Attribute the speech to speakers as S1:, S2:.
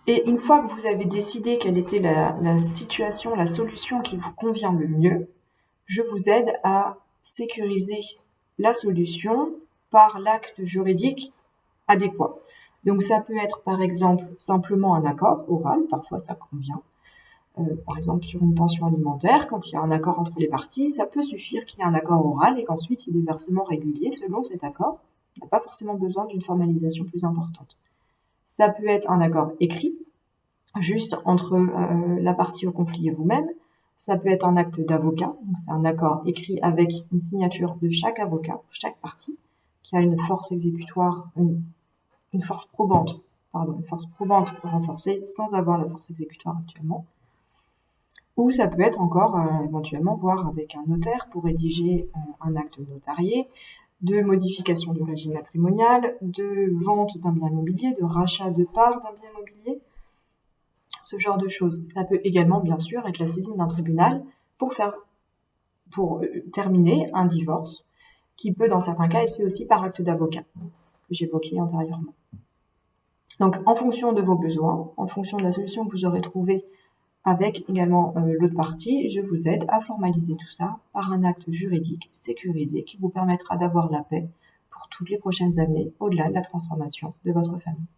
S1: Et une fois que vous avez décidé quelle était la situation, la solution qui vous convient le mieux, je vous aide à sécuriser la solution par l'acte juridique adéquat. Donc ça peut être par exemple simplement un accord oral, parfois ça convient. Par exemple sur une pension alimentaire, quand il y a un accord entre les parties, ça peut suffire qu'il y ait un accord oral et qu'ensuite il y ait des versements réguliers selon cet accord. Il n'y a pas forcément besoin d'une formalisation plus importante. Ça peut être un accord écrit, juste entre la partie au conflit et vous-même. Ça peut être un acte d'avocat, donc c'est un accord écrit avec une signature de chaque avocat, chaque partie, qui a une force exécutoire, une force probante, une force probante renforcée sans avoir la force exécutoire actuellement. Ou ça peut être encore éventuellement voir avec un notaire pour rédiger un acte notarié de modification du régime matrimonial, de vente d'un bien immobilier, de rachat de parts d'un bien immobilier, ce genre de choses. Ça peut également, bien sûr, être la saisine d'un tribunal pour terminer un divorce, qui peut, dans certains cas, être fait aussi par acte d'avocat, que j'évoquais antérieurement. Donc, en fonction de vos besoins, en fonction de la solution que vous aurez trouvée avec également l'autre partie, je vous aide à formaliser tout ça par un acte juridique sécurisé qui vous permettra d'avoir la paix pour toutes les prochaines années, au-delà de la transformation de votre famille.